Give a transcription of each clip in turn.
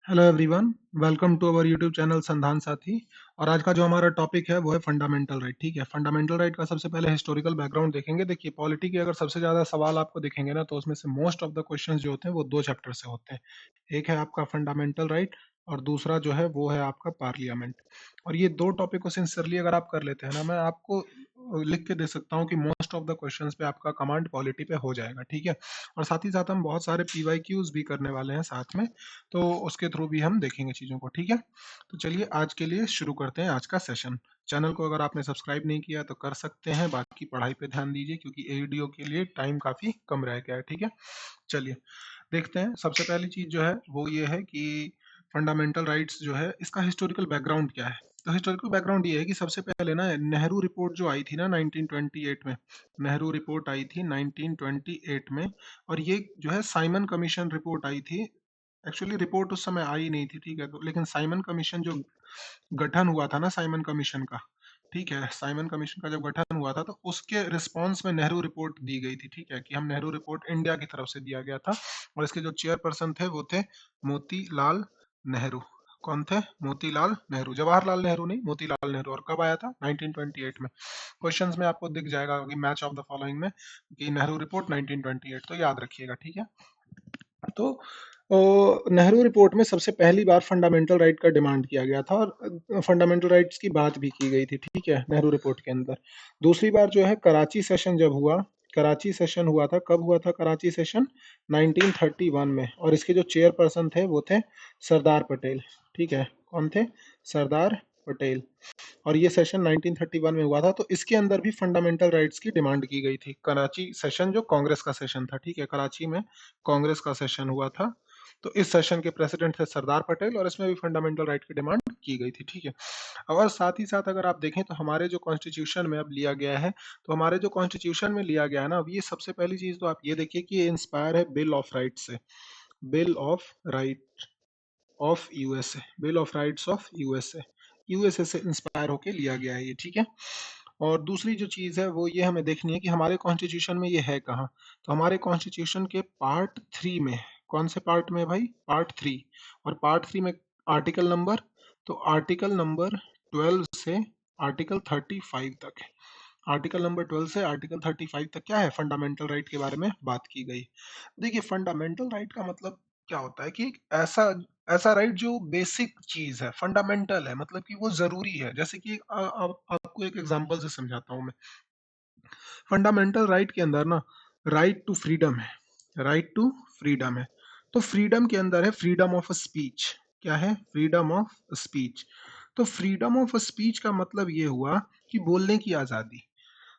Hello everyone, welcome to our YouTube channel Sandhan Sathi. और आज का जो हमारा टॉपिक है वो है फंडामेंटल राइट। ठीक है, फंडामेंटल राइट का सबसे पहले हिस्टोरिकल बैकग्राउंड देखेंगे। देखिए, पॉलिटी के अगर सबसे ज्यादा सवाल आपको दिखेंगे ना, तो उसमें से मोस्ट ऑफ द क्वेश्चंस जो होते हैं वो दो चैप्टर से होते हैं। एक है आपका फंडामेंटल राइट और दूसरा जो है वो है आपका पार्लियामेंट। और ये दो टॉपिक को सिंसियरली अगर आप कर लेते हैं ना, मैं आपको लिख के दे सकता हूँ कि मोस्ट ऑफ द क्वेश्चंस पे आपका कमांड पॉलिटी पे हो जाएगा। ठीक है, और साथ ही साथ हम बहुत सारे पीवाईक्यूज भी करने वाले हैं साथ में, तो उसके थ्रू भी हम देखेंगे चीज़ों को। ठीक है, तो चलिए आज के लिए शुरू करते हैं आज का सेशन। चैनल को अगर आपने सब्सक्राइब नहीं किया तो कर सकते हैं, बाकी पढ़ाई पे ध्यान दीजिए क्योंकि एडीओ के लिए टाइम काफ़ी कम रह गया है। ठीक है, चलिए देखते हैं। सबसे पहली चीज़ जो है वो ये है कि फंडामेंटल राइट्स जो है इसका हिस्टोरिकल बैकग्राउंड क्या है। तो हिस्टोरिकल बैकग्राउंड ये है कि सबसे पहले ना नेहरू रिपोर्ट जो आई थी ना 1928 में, नेहरू रिपोर्ट आई थी 1928 में। और ये जो है साइमन कमीशन रिपोर्ट आई थी। एक्चुअली रिपोर्ट उस समय आई नहीं थी, ठीक है, तो लेकिन साइमन कमीशन जो गठन हुआ था ना, साइमन कमीशन का, ठीक है, साइमन कमीशन का जब गठन हुआ था तो उसके रिस्पांस में नेहरू रिपोर्ट दी गई थी। ठीक है, कि हम नेहरू रिपोर्ट इंडिया की तरफ से दिया गया था। और इसके जो चेयरपर्सन थे वो थे मोतीलाल नेहरू। कौन थे? मोतीलाल नेहरू, जवाहरलाल नेहरू नहीं, मोतीलाल नेहरू। और कब आया था? 1928 में। क्वेश्चंस में आपको दिख जाएगा कि मैच ऑफ द फॉलोइंग में कि नेहरू रिपोर्ट 1928, तो याद रखिएगा। ठीक है, तो नेहरू रिपोर्ट में सबसे पहली बार फंडामेंटल राइट का डिमांड किया गया था और फंडामेंटल राइट्स की बात भी की गई थी। ठीक है, नेहरू रिपोर्ट के अंदर। दूसरी बार जो है कराची सेशन जब हुआ, कराची सेशन हुआ था, कब हुआ था कराची सेशन? 1931 में। और इसके जो चेयरपर्सन थे वो थे सरदार पटेल। ठीक है, कौन थे? सरदार पटेल। और ये सेशन 1931 में हुआ था, तो इसके अंदर भी फंडामेंटल राइट्स की डिमांड की गई थी। कराची सेशन जो कांग्रेस का सेशन था, ठीक है, कराची में कांग्रेस का सेशन हुआ था। तो इस सेशन के प्रेसिडेंट थे सरदार पटेल और इसमें भी फंडामेंटल राइट की डिमांड की गई थी। ठीक है, और साथ ही साथ अगर आप देखें तो हमारे जो कॉन्स्टिट्यूशन में अब लिया गया है, तो हमारे जो कॉन्स्टिट्यूशन में लिया गया है ना, अब ये सबसे पहली चीज तो आप ये देखिए कि ये इंस्पायर है बिल ऑफ राइट्स से। Bill of right of USA, bill of rights of USA, USA से इंस्पायर होके लिया गया है ये। ठीक है, और दूसरी जो चीज है वो ये हमें देखनी है कि हमारे कॉन्स्टिट्यूशन में ये है कहाँ। तो हमारे कॉन्स्टिट्यूशन के पार्ट 3 में, कौन से पार्ट में भाई? पार्ट 3। और पार्ट 3 में आर्टिकल नंबर, तो आर्टिकल नंबर 12 से आर्टिकल 35 तक है। आर्टिकल नंबर 12 से आर्टिकल 35 तक क्या है? फंडामेंटल राइट के बारे में बात की गई। देखिए, फंडामेंटल राइट का मतलब क्या होता है कि एक ऐसा ऐसा राइट जो बेसिक चीज है, फंडामेंटल है, मतलब कि वो जरूरी है। जैसे कि आपको एक एग्जांपल से समझाता हूँ मैं। फंडामेंटल राइट के अंदर ना राइट टू फ्रीडम है, राइट टू फ्रीडम है। तो फ्रीडम के अंदर है फ्रीडम ऑफ स्पीच। क्या है? Freedom of speech. तो फ्रीडम ऑफ स्पीच का मतलब ये हुआ कि बोलने की आजादी।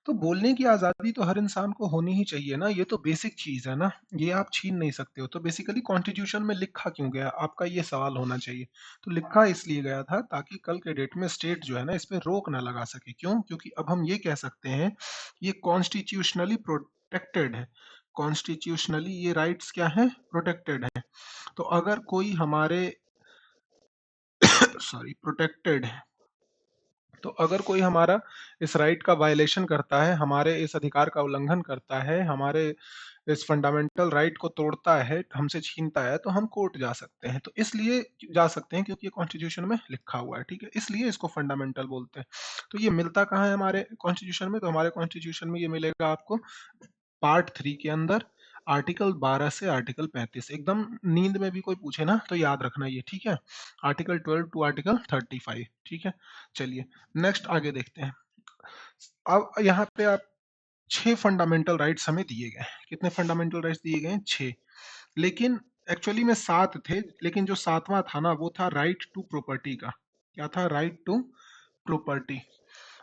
तो बोलने की आजादी तो हर इंसान को होनी ही चाहिए ना, ये तो बेसिक चीज है ना, ये आप छीन नहीं सकते हो। तो बेसिकली कॉन्स्टिट्यूशन में लिखा क्यों गया, आपका ये सवाल होना चाहिए। तो लिखा इसलिए गया था ताकि कल के डेट में स्टेट जो है ना इस पे रोक ना लगा सके। क्यों? क्योंकि अब हम ये कह सकते हैं ये कॉन्स्टिट्यूशनली प्रोटेक्टेड है। कॉन्स्टिट्यूशनली ये राइट्स क्या है? प्रोटेक्टेड है। तो अगर कोई हमारे सॉरी प्रोटेक्टेड है, तो अगर कोई हमारा इस राइट का वायलेशन करता है, हमारे इस अधिकार का उल्लंघन करता है, हमारे इस फंडामेंटल राइट को तोड़ता है, हमसे छीनता है, तो हम कोर्ट जा सकते हैं। तो इसलिए जा सकते हैं क्योंकि ये कॉन्स्टिट्यूशन में लिखा हुआ है। ठीक है, इसलिए इसको फंडामेंटल बोलते हैं। तो ये मिलता कहाँ है हमारे कॉन्स्टिट्यूशन में? तो हमारे कॉन्स्टिट्यूशन में ये मिलेगा आपको पार्ट 3 के अंदर, आर्टिकल 12 से आर्टिकल 35। एकदम नींद में भी कोई पूछे ना तो याद रखना ये। ठीक है, आर्टिकल 12 टू आर्टिकल 35। ठीक है, चलिए नेक्स्ट आगे देखते हैं। अब यहाँ पे आप 6 फंडामेंटल राइट्स हमें दिए गए हैं। कितने फंडामेंटल राइट्स दिए गए हैं? 6। लेकिन एक्चुअली में 7 थे, लेकिन जो सातवां था ना वो था राइट टू प्रॉपर्टी का। क्या था? Right to property.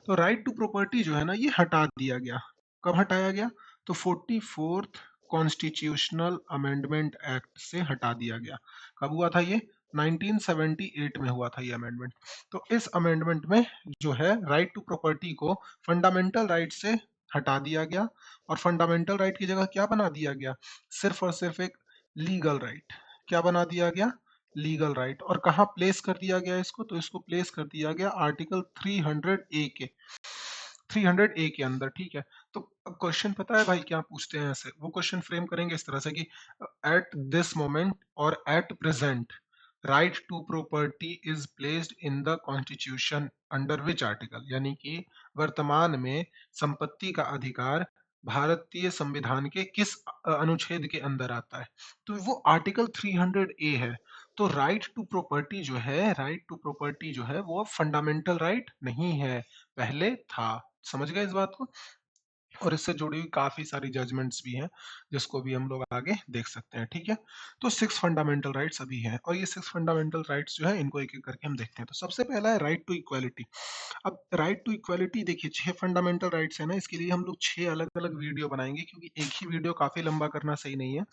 तो राइट टू प्रॉपर्टी जो है ना ये हटा दिया गया। कब हटाया गया? तो 44th कॉन्स्टिट्यूशनल अमेंडमेंट एक्ट से हटा दिया गया। कब हुआ था ये? 1978 में हुआ था ये अमेंडमेंट। तो इस अमेंडमेंट में जो है राइट टू प्रॉपर्टी को फंडामेंटल राइट से हटा दिया गया और फंडामेंटल राइट की जगह क्या बना दिया गया? सिर्फ और सिर्फ एक लीगल राइट। क्या बना दिया गया? Legal right. और कहाँ प्लेस कर दिया गया इसको? तो इसको प्लेस कर दिया गया आर्टिकल 300 ए के, 300 ए के अंदर। ठीक है, तो अब क्वेश्चन पता है भाई क्या पूछते हैं? ऐसे वो क्वेश्चन फ्रेम करेंगे इस तरह से कि एट दिस मोमेंट और at present right to property is placed in the constitution under which article, यानी कि वर्तमान में संपत्ति का अधिकार भारतीय संविधान के किस अनुच्छेद के अंदर आता है? तो वो आर्टिकल 300 ए है। तो राइट टू प्रॉपर्टी जो है, राइट टू प्रॉपर्टी जो है वो फंडामेंटल राइट नहीं है, पहले था। समझ गए इस बात को? और इससे जुड़ी हुई काफी सारी जजमेंट्स भी हैं, जिसको भी हम लोग आगे देख सकते हैं। ठीक है, तो 6 फंडामेंटल राइट्स अभी हैं, और ये 6 फंडामेंटल राइट्स जो है इनको एक एक करके हम देखते हैं। तो सबसे पहला है राइट टू इक्वालिटी। अब राइट टू इक्वालिटी देखिए, 6 फंडामेंटल राइट्स है ना, इसके लिए हम लोग 6 अलग अलग वीडियो बनाएंगे, क्योंकि एक ही वीडियो काफी लंबा करना सही नहीं है।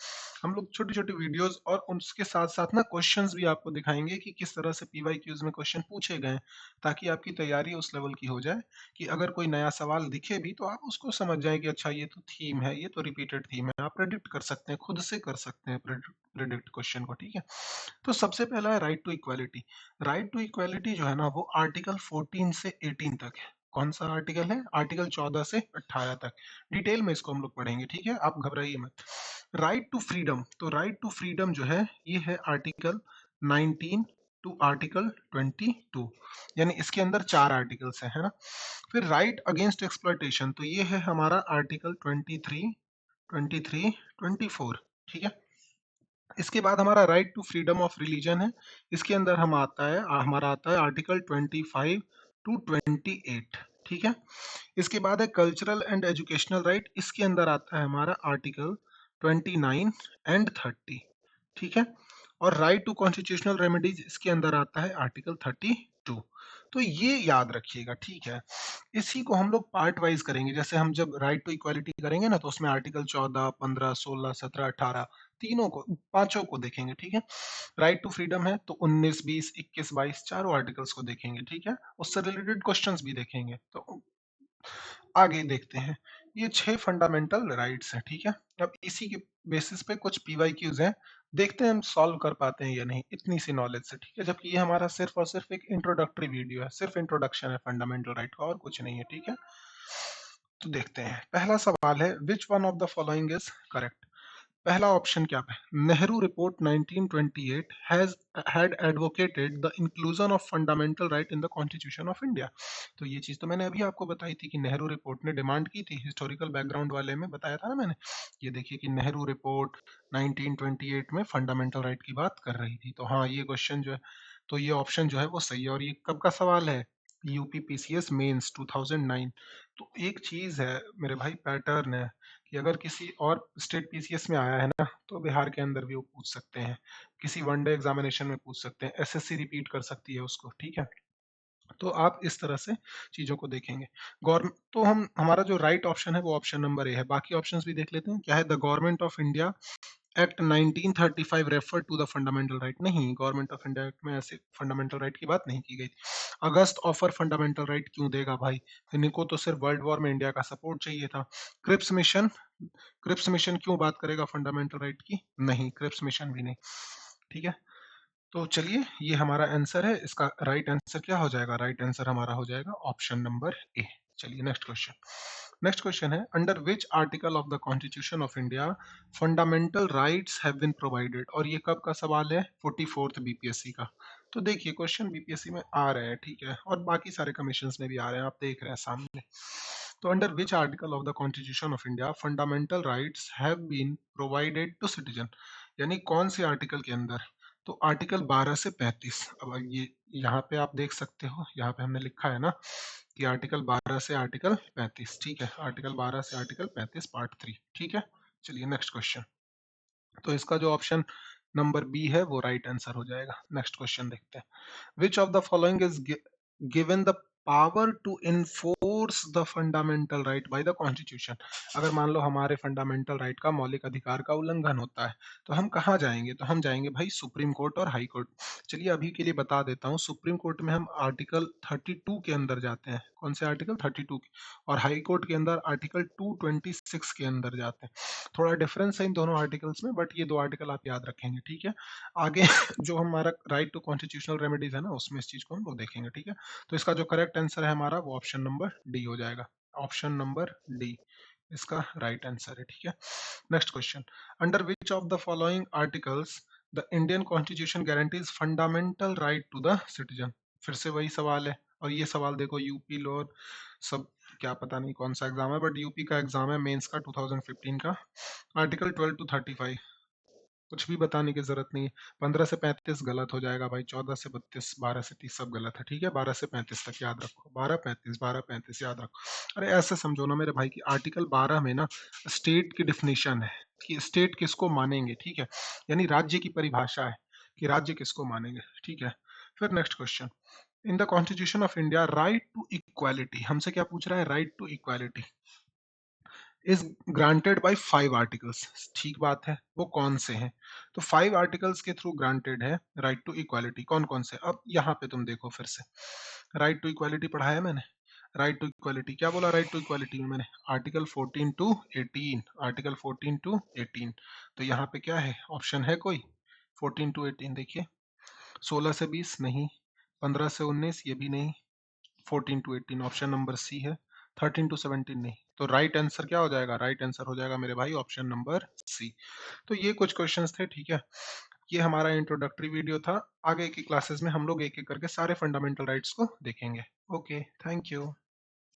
हम लोग छोटी छोटी वीडियोस और उसके साथ साथ ना क्वेश्चंस भी आपको दिखाएंगे कि किस तरह से पीवाईक्यूज में क्वेश्चन पूछे गए हैं, ताकि आपकी तैयारी उस लेवल की हो जाए कि अगर कोई नया सवाल दिखे भी तो आप उसको समझ जाएं कि अच्छा ये तो थीम है, ये तो रिपीटेड थीम है, आप प्रेडिक्ट कर सकते हैं, खुद से कर सकते हैं प्रेडिक्ट क्वेश्चन को। ठीक है, तो सबसे पहला है right to equality. Right to equality जो है ना, वो आर्टिकल 14 से 18 तक है। कौन सा आर्टिकल है? आर्टिकल 14 से 18 तक। डिटेल में इसको हम लोग पढ़ेंगे, ठीक है, आप घबराइए मत। राइट टू फ्रीडम, तो राइट टू फ्रीडम जो है ये है आर्टिकल 19 टू आर्टिकल 22, यानी इसके अंदर 4 आर्टिकल्स हैं, है ना। फिर राइट अगेंस्ट एक्सप्लॉयटेशन, तो ये है हमारा आर्टिकल 23, 23, 24। ठीक है, इसके बाद हमारा right to freedom of religion है, इसके अंदर हम आता है हमारा आता है आर्टिकल 25 टू 28। ठीक है, इसके बाद है कल्चरल एंड एजुकेशनल राइट, इसके अंदर आता है हमारा आर्टिकल 29 एंड 30। ठीक है, और राइट टू कॉन्स्टिट्यूशनल रेमेडीज, इसके अंदर आता है आर्टिकल 32। तो ये याद रखिएगा, ठीक है। इसी को हम लोग पार्ट वाइज करेंगे, जैसे हम जब राइट टू इक्वालिटी करेंगे ना, तो उसमें आर्टिकल 14, 15, 16, 17, 18 तीनों को, पांचों को देखेंगे। ठीक है, राइट टू फ्रीडम है तो 19, 20, 21, 22 चारों आर्टिकल्स को देखेंगे। ठीक है, उससे रिलेटेड क्वेश्चंस भी देखेंगे। तो आगे देखते हैं, ये 6 फंडामेंटल राइट्स हैं। ठीक है, अब इसी के बेसिस पे कुछ पीवाईक्यूज हैं, देखते हैं हम सॉल्व कर पाते हैं या नहीं इतनी सी नॉलेज से। ठीक है, जबकि ये हमारा सिर्फ और सिर्फ एक इंट्रोडक्टरी वीडियो है, सिर्फ इंट्रोडक्शन है फंडामेंटल राइट का, और कुछ नहीं है। ठीक है, तो देखते हैं। पहला सवाल है, which one of the following is correct? पहला ऑप्शन क्या है? Nehru report 1928 has had advocated the inclusion of fundamental right in the constitution of India। तो ये चीज तो मैंने अभी आपको बताई थी कि नेहरू रिपोर्ट ने डिमांड की थी, हिस्टोरिकल बैकग्राउंड वाले में बताया था ना मैंने। ये देखिए कि नेहरू रिपोर्ट 1928 में फंडामेंटल राइट की बात कर रही थी। तो हाँ, ये क्वेश्चन जो है, तो ये ऑप्शन जो है वो सही है। और ये कब का सवाल है? UP PCS mains 2009। तो एक चीज है मेरे भाई, पैटर्न है कि अगर किसी और स्टेट पीसीएस में आया है ना, तो बिहार के अंदर भी वो पूछ सकते हैं, किसी वनडे एग्जामिनेशन में पूछ सकते हैं, एसएससी रिपीट कर सकती है उसको। ठीक है, तो आप इस तरह से चीजों को देखेंगे। गवर्नमेंट, तो हम हमारा जो राइट ऑप्शन है वो ऑप्शन नंबर ए है। बाकी ऑप्शंस भी देख लेते हैं, क्या है? The government of India act 1935 refer to the fundamental right. नहीं, गवर्नमेंट ऑफ इंडिया एक्ट में ऐसे फंडामेंटल राइट की बात नहीं की गई थी। अगस्त ऑफर फंडामेंटल राइट क्यों देगा भाई? इनको तो सिर्फ वर्ल्ड वॉर में इंडिया का सपोर्ट चाहिए था। क्रिप्स मिशन, क्रिप्स मिशन क्यों बात करेगा फंडामेंटल राइट की? नहीं, क्रिप्स मिशन भी नहीं। ठीक है, तो चलिए, ये हमारा आंसर है। इसका राइट आंसर क्या हो जाएगा? राइट आंसर हमारा हो जाएगा ऑप्शन नंबर ए। चलिए नेक्स्ट क्वेश्चन। नेक्स्ट क्वेश्चन है, under which article of the constitution of India fundamental rights have been provided? और ये कब का सवाल है? 44th बीपीएससी का। तो देखिए, क्वेश्चन बीपीएससी में आ रहे हैं, ठीक है, और बाकी सारे कमीशन में भी आ रहे हैं, आप देख रहे हैं सामने। तो under which article of the constitution of India fundamental rights have been provided to citizen, यानी कौन से आर्टिकल के अंदर? तो आर्टिकल 12 से 35। अब ये यहाँ पे आप देख सकते हो, यहाँ पे हमने लिखा है ना कि आर्टिकल 12 से आर्टिकल 35। ठीक है, आर्टिकल 12 से आर्टिकल 35 पार्ट 3। ठीक है, चलिए नेक्स्ट क्वेश्चन। तो इसका जो ऑप्शन नंबर बी है वो राइट आंसर हो जाएगा। नेक्स्ट क्वेश्चन देखते हैं, which of the following is given the power to enforce the fundamental right by the constitution? अगर मान लो हमारे फंडामेंटल राइट का, मौलिक अधिकार का उल्लंघन होता है, तो हम कहाँ जाएंगे? तो हम जाएंगे भाई सुप्रीम कोर्ट और हाई कोर्ट। चलिए अभी के लिए बता देता हूँ, सुप्रीम कोर्ट में हम आर्टिकल 32 के अंदर जाते हैं। कौन से आर्टिकल? 32 के। और हाई कोर्ट के अंदर आर्टिकल 226 के अंदर जाते हैं। थोड़ा डिफरेंस है इन दोनों आर्टिकल्स में, बट ये दो आर्टिकल आप याद रखेंगे। ठीक है, आगे जो हमारा राइट टू कॉन्स्टिट्यूशनल रेमेडीज है ना, उसमें इस चीज को हम लोग देखेंगे। ठीक है, तो इसका जो करेक्ट आंसर है हमारा वो ऑप्शन नंबर डी हो जाएगा। ऑप्शन नंबर डी इसका राइट आंसर है। ठीक है, next question, under which of the following articles the Indian constitution guarantees fundamental right to the citizen. फिर से वही सवाल है, और ये सवाल देखो यूपी लोअर सब, क्या पता नहीं कौन सा एग्जाम है, बट यूपी का एग्जाम है मेंस का 2015 का। आर्टिकल 12 टू 35, कुछ भी बताने की जरूरत नहीं है। 15 से 35 गलत हो जाएगा भाई, 14 से 32, 12 से 30 सब गलत है, ठीक है। 12 से 35 तक याद रखो, 12 35, 12 35 याद रखो। अरे ऐसे समझो ना मेरे भाई की आर्टिकल 12 में ना स्टेट की डिफिनीशन है कि स्टेट किसको मानेंगे, ठीक है। यानी राज्य की परिभाषा है कि राज्य किसको मानेंगे, ठीक है। फिर next question, in the constitution of India right to equality, हमसे क्या पूछ रहा है, right to equality is granted by 5 articles, ठीक बात है, वो कौन से हैं? तो 5 आर्टिकल्स के थ्रू ग्रांटेड है राइट टू इक्वालिटी, कौन कौन से? अब यहाँ पे तुम देखो फिर से, राइट टू इक्वालिटी पढ़ाया मैंने। राइट टू इक्वालिटी क्या बोला, राइट टू इक्वालिटी में मैंने आर्टिकल 14 टू 18, आर्टिकल 14 टू 18। तो यहाँ पे क्या है, ऑप्शन है कोई? 14 टू 18 देखिए, 16 से 20 नहीं, 15 से 19 ये भी नहीं, 14 टू 18 ऑप्शन नंबर सी है, 13 टू 17 नहीं। तो राइट आंसर क्या हो जाएगा, राइट आंसर हो जाएगा मेरे भाई ऑप्शन नंबर सी। तो ये कुछ क्वेश्चंस थे, ठीक है। ये हमारा इंट्रोडक्टरी वीडियो था। आगे की क्लासेस में हम लोग एक एक करके सारे फंडामेंटल राइट्स को देखेंगे। Okay, thank you.